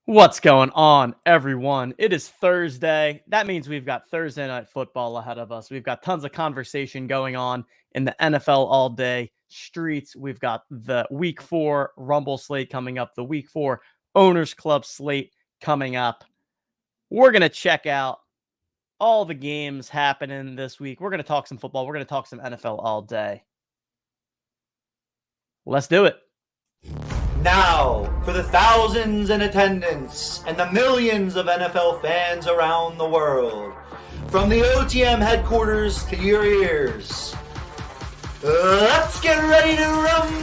What's going on, everyone? It is Thursday. That means we've got Thursday night football ahead of us. We've got tons of conversation going on in the NFL all day streets. We've got the week 4 Rumble slate coming up, the week 4 Owners Club slate coming up. We're going to check out all the games happening this week. We're going to talk some football. We're going to talk some NFL all day. Let's do it. Now, for the thousands in attendance and the millions of NFL fans around the world, from the OTM headquarters to your ears, let's get ready to rumble!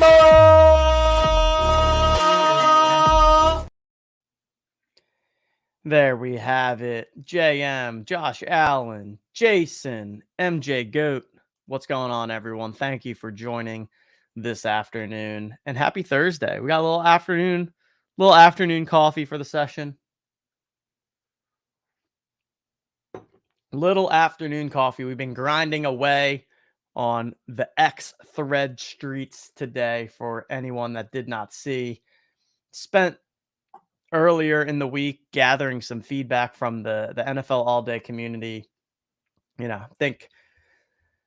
There we have it. JM, Josh Allen, Jason, MJ Goat. What's going on, everyone? Thank you for joining this afternoon, and happy Thursday. We got a little afternoon coffee for the session. Little afternoon coffee. We've been grinding away on the X thread streets today. For anyone that did not see, spent earlier in the week gathering some feedback from the NFL all day community. I think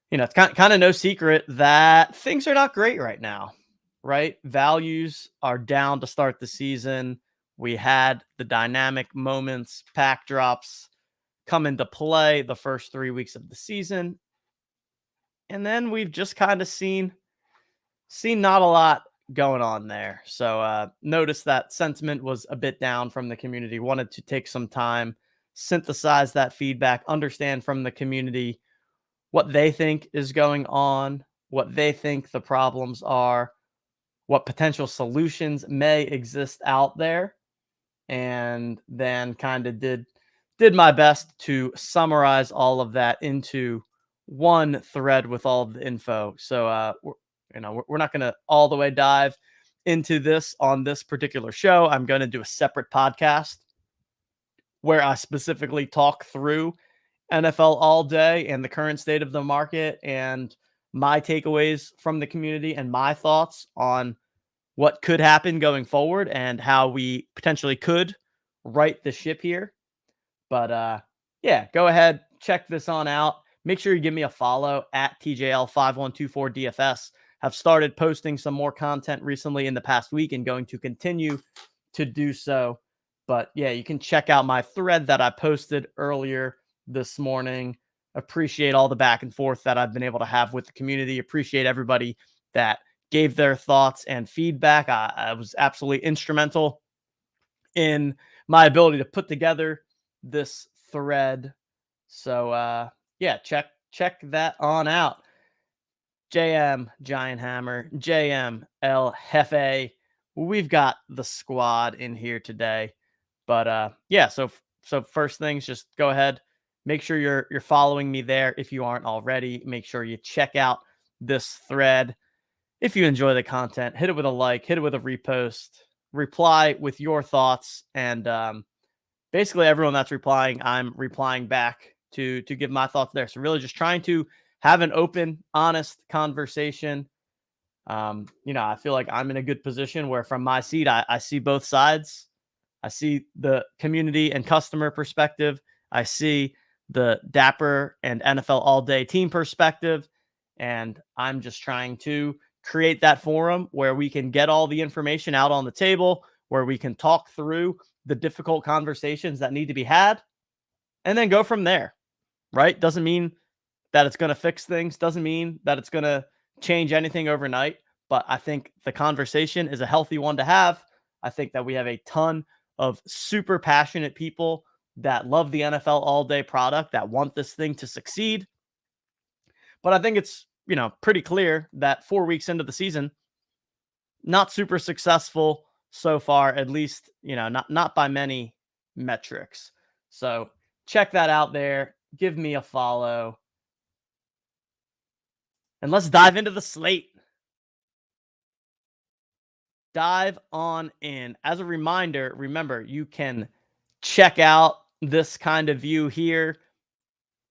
it's kind of no secret that things are not great right now, right? Values are down to start the season. We had the dynamic moments, pack drops come into play the first 3 weeks of the season. And then we've just kind of seen not a lot going on there. So notice that sentiment was a bit down from the community. Wanted to take some time, synthesize that feedback, understand from the community what they think is going on, what they think the problems are, what potential solutions may exist out there, and then kind of did my best to summarize all of that into one thread with all of the info. So we're not going to all the way dive into this on this particular show. I'm going to do a separate podcast where I specifically talk through NFL all day and the current state of the market and my takeaways from the community and my thoughts on what could happen going forward and how we potentially could right the ship here. But go ahead, check this on out. Make sure you give me a follow at TJL5124DFS. Have started posting some more content recently in the past week and going to continue to do so. But yeah, you can check out my thread that I posted earlier this morning. Appreciate all the back and forth that I've been able to have with the community. Appreciate everybody that gave their thoughts and feedback. I was absolutely instrumental in my ability to put together this thread. So check that on out. JM Giant Hammer, JM El Jefe. We've got the squad in here today. But so first things, just go ahead. Make sure you're following me there if you aren't already. Make sure you check out this thread. If you enjoy the content, hit it with a like, hit it with a repost, reply with your thoughts. And basically everyone that's replying, I'm replying back to give my thoughts there. So really just trying to have an open, honest conversation. I feel like I'm in a good position where from my seat, I see both sides. I see the community and customer perspective. I see the Dapper and NFL all day team perspective. And I'm just trying to create that forum where we can get all the information out on the table, where we can talk through the difficult conversations that need to be had and then go from there, right? Doesn't mean that it's going to fix things. Doesn't mean that it's going to change anything overnight. But I think the conversation is a healthy one to have. I think that we have a ton of super passionate people that love the NFL all day product, that want this thing to succeed. But I think it's, pretty clear that 4 weeks into the season, not super successful so far, at least, not by many metrics. So check that out there. Give me a follow. And let's dive into the slate. Dive on in. As a reminder, remember, you can check out this kind of view here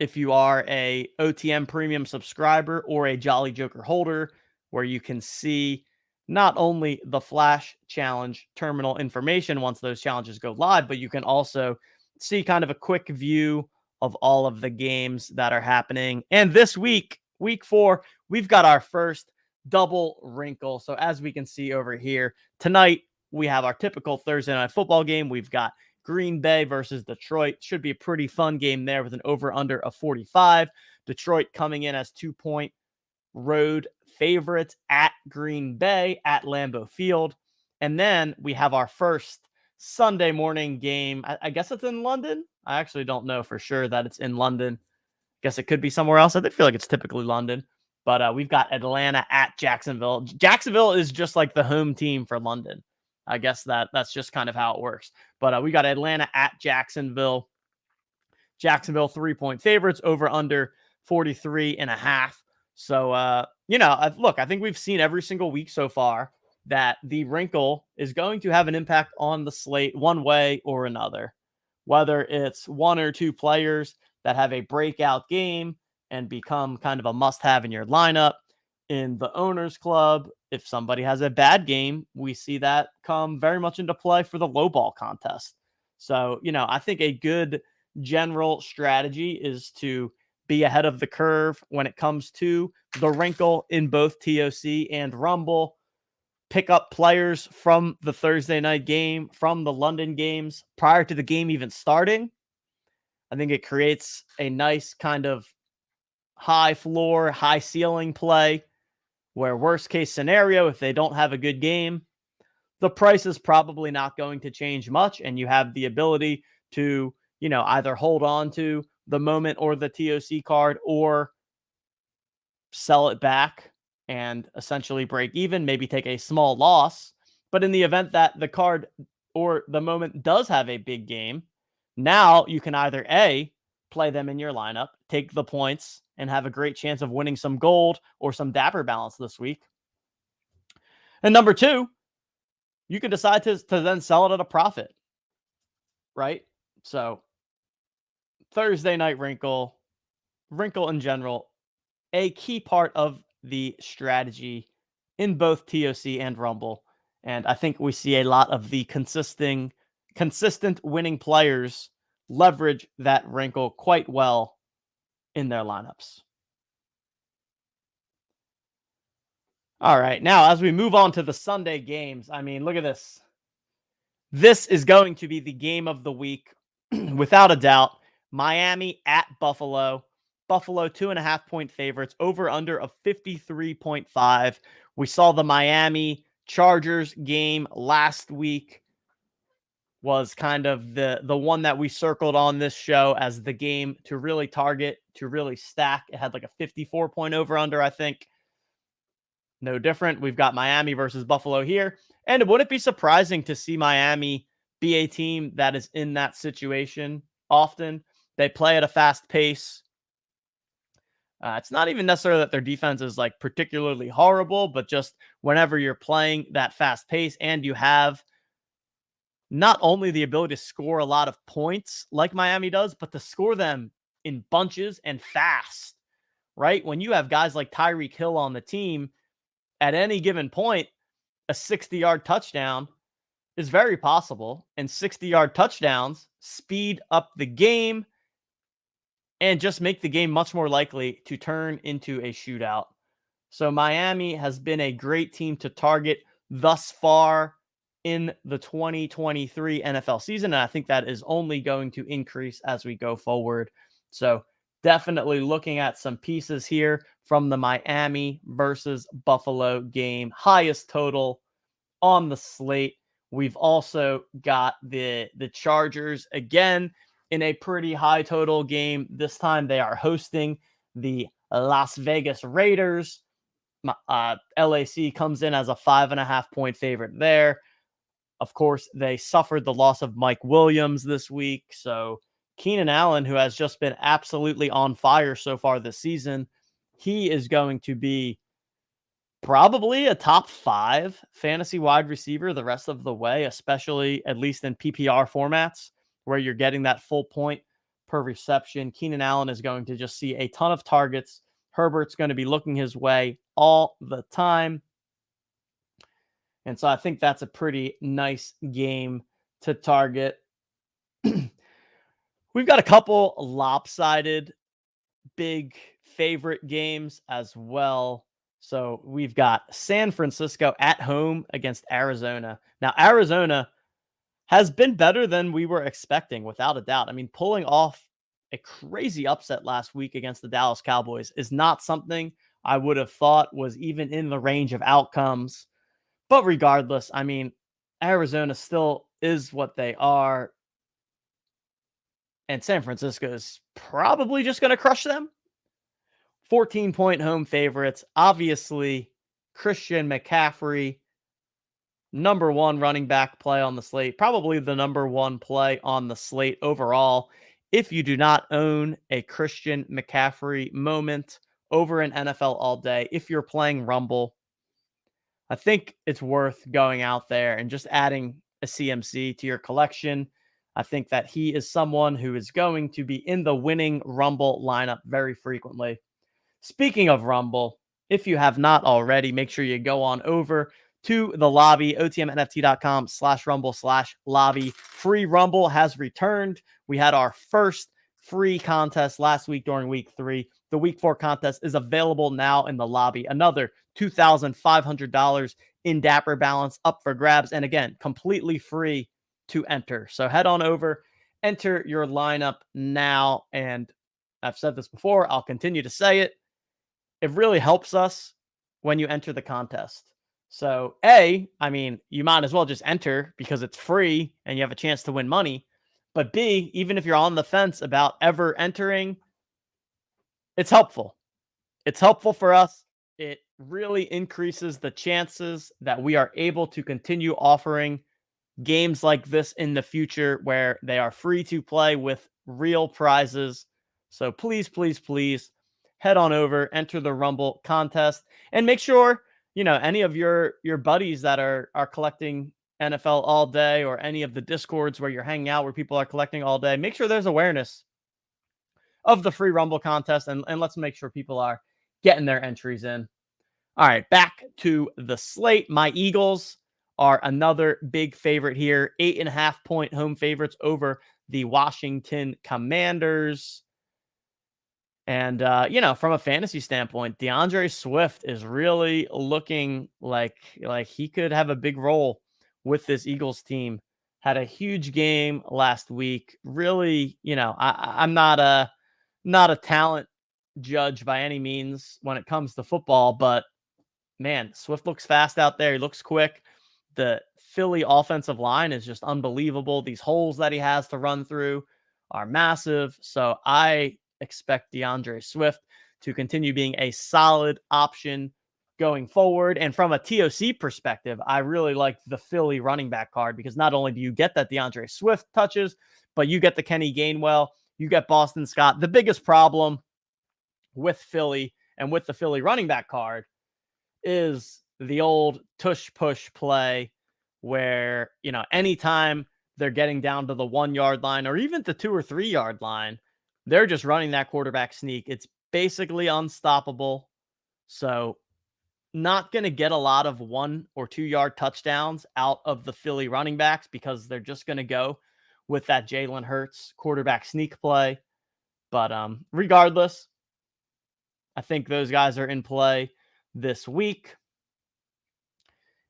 if you are a OTM premium subscriber or a Jolly Joker holder, where you can see not only the Flash Challenge terminal information once those challenges go live, but you can also see kind of a quick view of all of the games that are happening. And this week, week 4, we've got our first double wrinkle. So as we can see over here, tonight we have our typical Thursday night football game. We've got Green Bay versus Detroit. Should be a pretty fun game there with an over-under of 45. Detroit coming in as 2-point road favorites at Green Bay at Lambeau Field. And then we have our first Sunday morning game. I guess it's in London. I actually don't know for sure that it's in London. Guess it could be somewhere else. I did feel like it's typically London. But we've got Atlanta at Jacksonville. Jacksonville is just like the home team for London. I guess that's just kind of how it works. But we got Atlanta at Jacksonville. Jacksonville 3-point favorites, over under 43.5. So, look, I think we've seen every single week so far that the wrinkle is going to have an impact on the slate one way or another, whether it's one or two players that have a breakout game and become kind of a must-have in your lineup. In the owners club, if somebody has a bad game, we see that come very much into play for the low ball contest. So, I think a good general strategy is to be ahead of the curve when it comes to the wrinkle in both TOC and Rumble. Pick up players from the Thursday night game, from the London games prior to the game even starting. I think it creates a nice kind of high floor, high ceiling play where worst case scenario, if they don't have a good game, the price is probably not going to change much. And you have the ability to, either hold on to the moment or the TOC card or sell it back and essentially break even, maybe take a small loss. But in the event that the card or the moment does have a big game, now you can either A, play them in your lineup, take the points, and have a great chance of winning some gold or some dapper balance this week. And number 2, you can decide to then sell it at a profit, right? So Thursday night wrinkle in general, a key part of the strategy in both TOC and Rumble. And I think we see a lot of the consistent winning players leverage that wrinkle quite well in their lineups. All right, now as we move on to the Sunday games, I mean, look at this. This is going to be the game of the week, without a doubt. Miami at Buffalo. Buffalo 2.5-point favorites, over under of 53.5. We saw the Miami Chargers game last week was kind of the one that we circled on this show as the game to really target, to really stack. It had like a 54-point over under, I think. No different. We've got Miami versus Buffalo here. And would it be surprising to see Miami be a team that is in that situation often? They play at a fast pace. It's not even necessarily that their defense is like particularly horrible, but just whenever you're playing that fast pace and you have not only the ability to score a lot of points like Miami does, but to score them in bunches and fast, right? When you have guys like Tyreek Hill on the team, at any given point, a 60-yard touchdown is very possible. And 60-yard touchdowns speed up the game and just make the game much more likely to turn into a shootout. So Miami has been a great team to target thus far in the 2023 NFL season. And I think that is only going to increase as we go forward. So definitely looking at some pieces here from the Miami versus Buffalo game. Highest total on the slate. We've also got the Chargers again in a pretty high total game. This time they are hosting the Las Vegas Raiders. LAC comes in as a 5.5-point favorite there. Of course, they suffered the loss of Mike Williams this week. So Keenan Allen, who has just been absolutely on fire so far this season, he is going to be probably a top 5 fantasy wide receiver the rest of the way, especially at least in PPR formats where you're getting that full point per reception. Keenan Allen is going to just see a ton of targets. Herbert's going to be looking his way all the time. And so I think that's a pretty nice game to target. We've got a couple lopsided big favorite games as well. So we've got San Francisco at home against Arizona. Now, Arizona has been better than we were expecting, without a doubt. I mean, pulling off a crazy upset last week against the Dallas Cowboys is not something I would have thought was even in the range of outcomes. But regardless, I mean, Arizona still is what they are. And San Francisco is probably just going to crush them. 14-point home favorites. Obviously, Christian McCaffrey, number one running back play on the slate, probably the number one play on the slate overall. If you do not own a Christian McCaffrey moment over an NFL All Day, if you're playing Rumble, I think it's worth going out there and just adding a CMC to your collection. I think that he is someone who is going to be in the winning Rumble lineup very frequently. Speaking of Rumble, if you have not already, make sure you go on over to the lobby, otmnft.com/rumble/lobby. Free Rumble has returned. We had our first free contest last week during week 3. The week 4 contest is available now in the lobby. Another $2,500 in Dapper balance up for grabs. And again, completely free to enter. So head on over, enter your lineup now. And I've said this before, I'll continue to say it. It really helps us when you enter the contest. So A, I mean, you might as well just enter because it's free and you have a chance to win money. But B, even if you're on the fence about ever entering, it's helpful. It's helpful for us. It really increases the chances that we are able to continue offering games like this in the future where they are free to play with real prizes. So please, please, please head on over, enter the Rumble contest, and make sure, any of your buddies that are collecting NFL All Day, or any of the Discords where you're hanging out where people are collecting all day, make sure there's awareness of the free Rumble contest, and let's make sure people are getting their entries in. All right, back to the slate. My Eagles are another big favorite here. 8.5-point home favorites over the Washington Commanders. And, from a fantasy standpoint, DeAndre Swift is really looking like he could have a big role with this Eagles team. Had a huge game last week. Really, I'm not a talent judge by any means when it comes to football, but man, Swift looks fast out there. He looks quick. The Philly offensive line is just unbelievable. These holes that he has to run through are massive. So I expect DeAndre Swift to continue being a solid option going forward. And from a TOC perspective, I really like the Philly running back card because not only do you get that DeAndre Swift touches, but you get the Kenny Gainwell, you get Boston Scott. The biggest problem with Philly and with the Philly running back card is the old tush push play where, anytime they're getting down to the 1 yard line or even the 2 or 3 yard line, they're just running that quarterback sneak. It's basically unstoppable. So not going to get a lot of 1 or 2 yard touchdowns out of the Philly running backs because they're just going to go with that Jalen Hurts quarterback sneak play. But regardless, I think those guys are in play this week.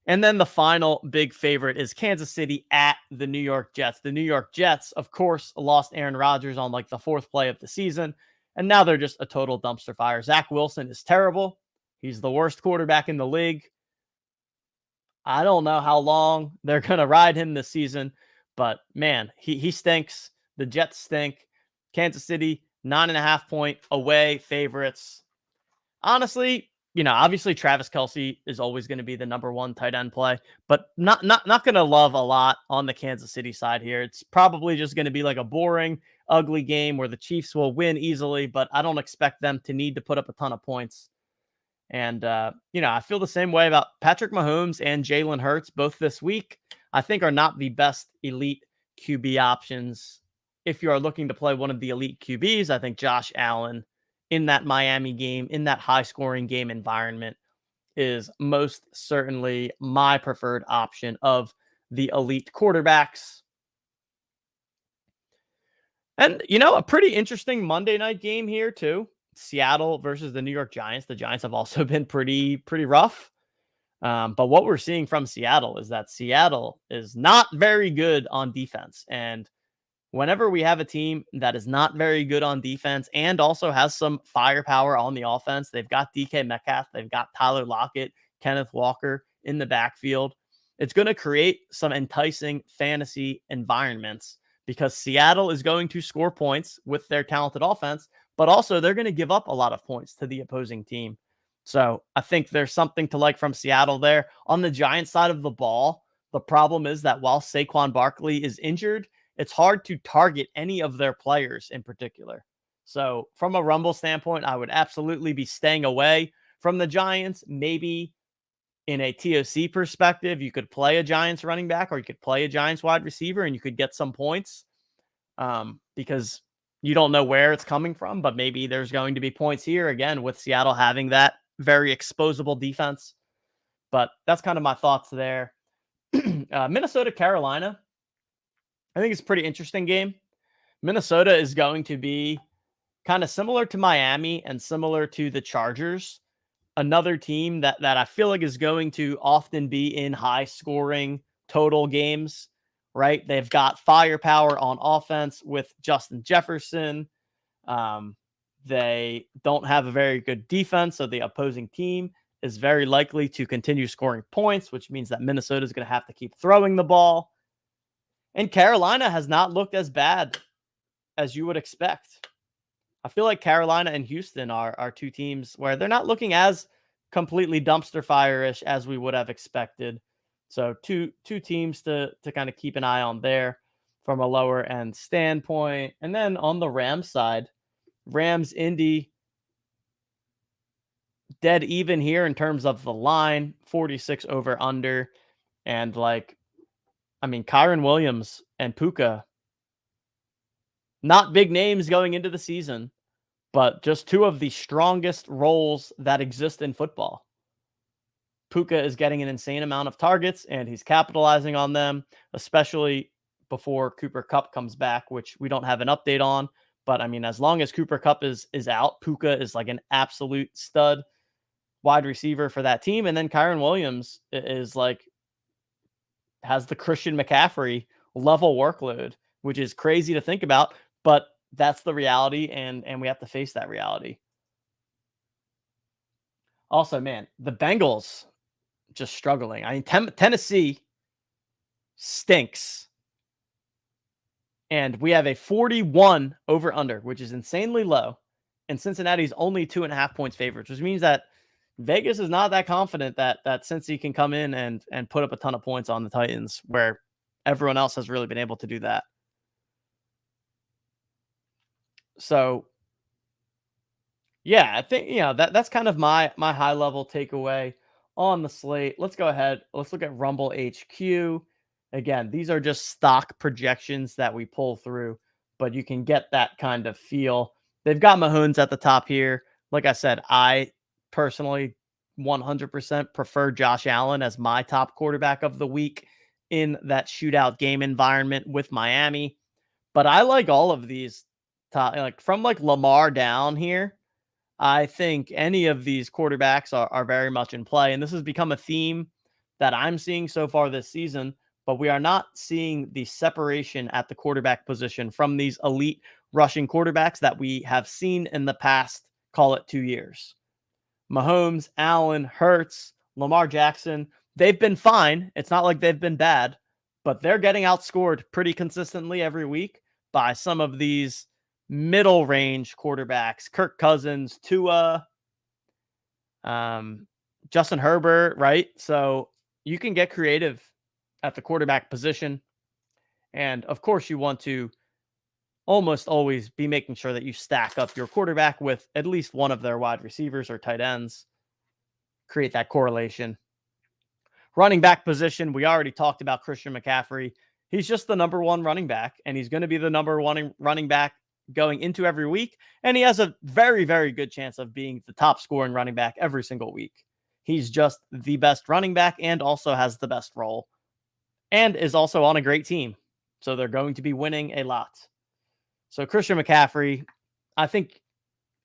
And then the final big favorite is Kansas City at the New York Jets. The New York Jets, of course, lost Aaron Rodgers on the 4th play of the season, and now they're just a total dumpster fire. Zach Wilson is terrible. He's the worst quarterback in the league. I don't know how long they're going to ride him this season, but man, he stinks. The Jets stink. Kansas City, 9.5-point away favorites. Honestly, obviously Travis Kelce is always going to be the number one tight end play, but not going to love a lot on the Kansas City side here. It's probably just going to be like a boring, ugly game where the Chiefs will win easily, but I don't expect them to need to put up a ton of points. And, I feel the same way about Patrick Mahomes and Jalen Hurts both this week. I think are not the best elite QB options. If you are looking to play one of the elite QBs, I think Josh Allen in that Miami game, in that high-scoring game environment, is most certainly my preferred option of the elite quarterbacks. And, a pretty interesting Monday night game here, too. Seattle versus the New York Giants. The Giants have also been pretty rough. But what we're seeing from Seattle is that Seattle is not very good on defense. And whenever we have a team that is not very good on defense and also has some firepower on the offense, they've got DK Metcalf, they've got Tyler Lockett, Kenneth Walker in the backfield. It's going to create some enticing fantasy environments because Seattle is going to score points with their talented offense, but also they're going to give up a lot of points to the opposing team. So I think there's something to like from Seattle there. On the Giants side of the ball, the problem is that while Saquon Barkley is injured, it's hard to target any of their players in particular. So from a Rumble standpoint, I would absolutely be staying away from the Giants. Maybe in a TOC perspective, you could play a Giants running back or you could play a Giants wide receiver and you could get some points because you don't know where it's coming from, but maybe there's going to be points here again with Seattle having that very exposable defense. But that's kind of my thoughts there. Minnesota, Carolina. I think it's a pretty interesting game. Minnesota is going to be kind of similar to Miami and similar to the Chargers. Another team that I feel like is going to often be in high scoring total games, right? They've got firepower on offense with Justin Jefferson. They don't have a very good defense, so the opposing team is very likely to continue scoring points, which means that Minnesota is going to have to keep throwing the ball. And Carolina has not looked as bad as you would expect. I feel like Carolina and Houston are two teams where they're not looking as completely dumpster fire-ish as we would have expected. So two teams to kind of keep an eye on there from a lower end standpoint. And then on the Rams side, Rams, Indy, dead even here in terms of the line, 46 over under. And Kyron Williams and Puka, not big names going into the season, but just two of the strongest roles that exist in football. Puka is getting an insane amount of targets, and he's capitalizing on them, especially before Cooper Kupp comes back, which we don't have an update on. But, as long as Cooper Kupp is out, Puka is like an absolute stud wide receiver for that team. And then Kyron Williams is has the Christian McCaffrey level workload, which is crazy to think about, but that's the reality, and we have to face that reality. Also, man, the Bengals just struggling. Tennessee stinks. And we have a 41 over under, which is insanely low. And Cincinnati's only 2.5 points favorites, which means that Vegas is not that confident that Cincy can come in and put up a ton of points on the Titans, where everyone else has really been able to do that. So, yeah, I think that's kind of my high level takeaway on the slate. Let's go ahead. Let's look at Rumble HQ. Again, these are just stock projections that we pull through, but you can get that kind of feel. They've got Mahomes at the top here. Like I said, I personally 100% prefer Josh Allen as my top quarterback of the week in that shootout game environment with Miami. But I like all of these top, from Lamar down here. I think any of these quarterbacks are very much in play. And this has become a theme that I'm seeing so far this season, but we are not seeing the separation at the quarterback position from these elite rushing quarterbacks that we have seen in the past, call it 2 years. Mahomes, Allen, Hurts, Lamar Jackson, they've been fine. It's not like they've been bad, but they're getting outscored pretty consistently every week by some of these middle range quarterbacks, Kirk Cousins, Tua, Justin Herbert, right? So you can get creative at the quarterback position. And of course, you want to almost always be making sure that you stack up your quarterback with at least one of their wide receivers or tight ends. Create that correlation. Running back position, we already talked about Christian McCaffrey. He's just the number one running back, and he's going to be the number one running back going into every week. And he has a very, very good chance of being the top scoring running back every single week. He's just the best running back and also has the best role and is also on a great team. So they're going to be winning a lot. So Christian McCaffrey, I think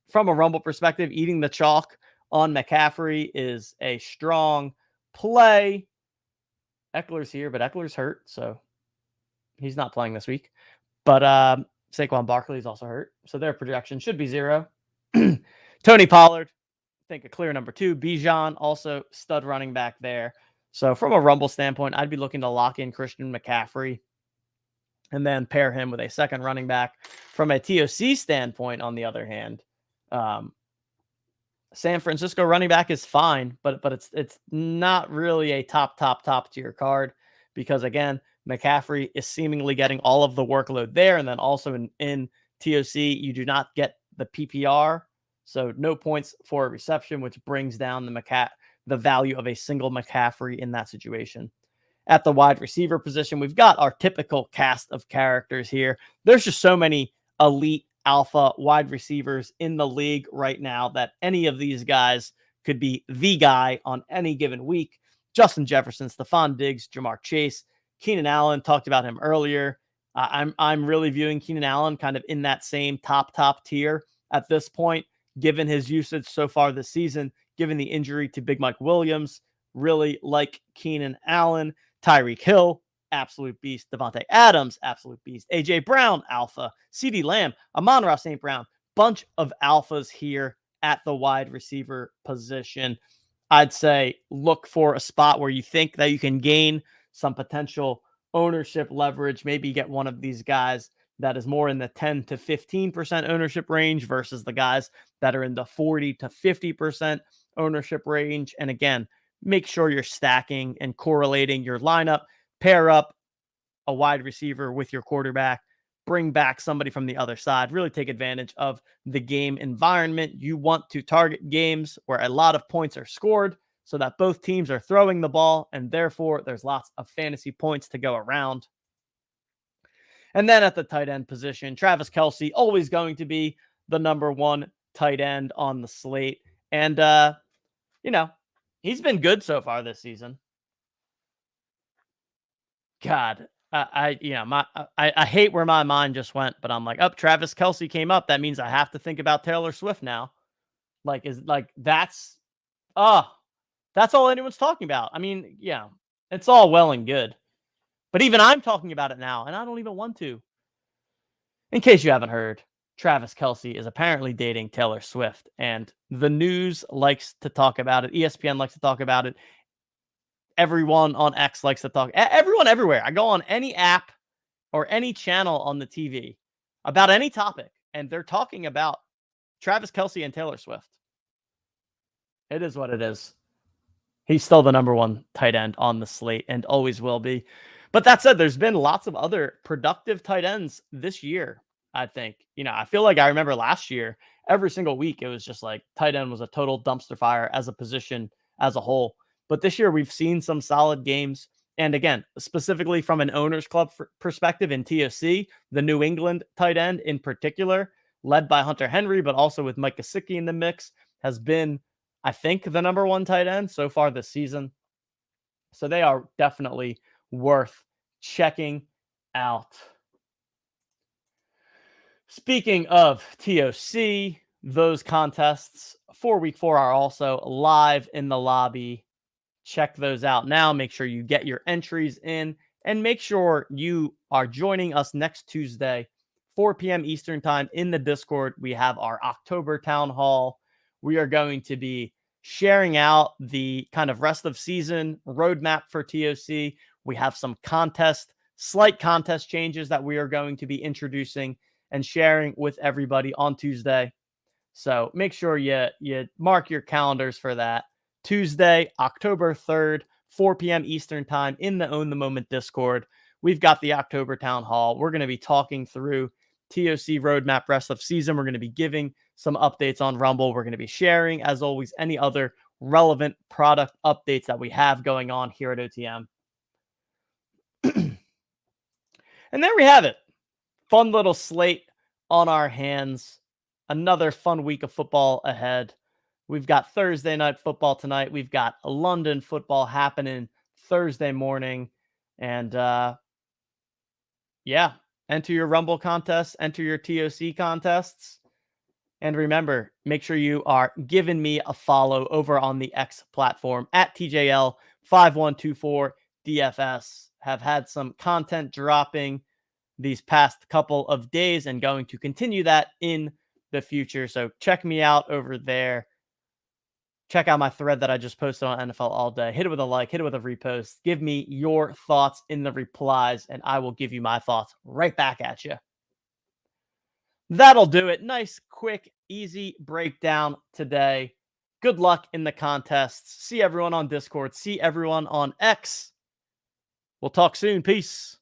from a Rumble perspective, eating the chalk on McCaffrey is a strong play. Eckler's here, but Eckler's hurt, so he's not playing this week. But Saquon Barkley is also hurt, so their projection should be 0. Tony Pollard, I think a clear number 2. Bijan, also stud running back there. So from a Rumble standpoint, I'd be looking to lock in Christian McCaffrey and then pair him with a second running back. From a TOC standpoint, on the other hand, San Francisco running back is fine, but it's not really a top tier card because, again, McCaffrey is seemingly getting all of the workload there. And then also in TOC, you do not get the PPR. So no points for a reception, which brings down the value of a single McCaffrey in that situation. At the wide receiver position, we've got our typical cast of characters here. There's just so many elite alpha wide receivers in the league right now that any of these guys could be the guy on any given week. Justin Jefferson, Stephon Diggs, Jamar Chase, Keenan Allen, talked about him earlier. I'm really viewing Keenan Allen kind of in that same top tier at this point, given his usage so far this season, given the injury to Big Mike Williams. Really like Keenan Allen. Tyreek Hill, absolute beast. Devontae Adams, absolute beast. AJ Brown, alpha. CeeDee Lamb, Amon-Ra St. Brown, bunch of alphas here at the wide receiver position. I'd say look for a spot where you think that you can gain some potential ownership leverage. Maybe get one of these guys that is more in the 10 to 15% ownership range versus the guys that are in the 40 to 50% ownership range. And again, make sure you're stacking and correlating your lineup. Pair up a wide receiver with your quarterback. Bring back somebody from the other side. Really take advantage of the game environment. You want to target games where a lot of points are scored so that both teams are throwing the ball, and therefore there's lots of fantasy points to go around. And then at the tight end position, Travis Kelce, always going to be the number 1 tight end on the slate. And, he's been good so far this season. God, I hate where my mind just went, but I'm like, Travis Kelce came up. That means I have to think about Taylor Swift now. That's all anyone's talking about. I mean, yeah, it's all well and good, but even I'm talking about it now, and I don't even want to. In case you haven't heard, Travis Kelce is apparently dating Taylor Swift, and the news likes to talk about it. ESPN likes to talk about it. Everyone on X likes to talk. Everyone everywhere. I go on any app or any channel on the TV about any topic, and they're talking about Travis Kelce and Taylor Swift. It is what it is. He's still the number 1 tight end on the slate and always will be. But that said, there's been lots of other productive tight ends this year, I think. I feel like I remember last year, every single week, it was just like tight end was a total dumpster fire as a position as a whole. But this year, we've seen some solid games. And again, specifically from an owner's club perspective in TOC, the New England tight end in particular, led by Hunter Henry, but also with Mike Gesicki in the mix, has been, I think, the number 1 tight end so far this season. So they are definitely worth checking out. Speaking of TOC, those contests for week 4 are also live in the lobby. Check those out now. Make sure you get your entries in and make sure you are joining us next Tuesday, 4 p.m. Eastern time in the Discord. We have our October town hall. We are going to be sharing out the kind of rest of season roadmap for TOC. We have some slight contest changes that we are going to be introducing and sharing with everybody on Tuesday. So make sure you mark your calendars for that. Tuesday, October 3rd, 4 p.m. Eastern time in the Own the Moment Discord. We've got the October Town Hall. We're going to be talking through TOC roadmap rest of season. We're going to be giving some updates on Rumble. We're going to be sharing, as always, any other relevant product updates that we have going on here at OTM. And there we have it. Fun little slate on our hands. Another fun week of football ahead. We've got Thursday night football tonight. We've got London football happening Thursday morning. And yeah, enter your Rumble contests, enter your TOC contests. And remember, make sure you are giving me a follow over on the X platform at TJL5124DFS. Have had some content dropping these past couple of days and going to continue that in the future. So check me out over there. Check out my thread that I just posted on NFL All Day. Hit it with a like, hit it with a repost. Give me your thoughts in the replies, and I will give you my thoughts right back at you. That'll do it. Nice, quick, easy breakdown today. Good luck in the contests. See everyone on Discord. See everyone on X. We'll talk soon. Peace.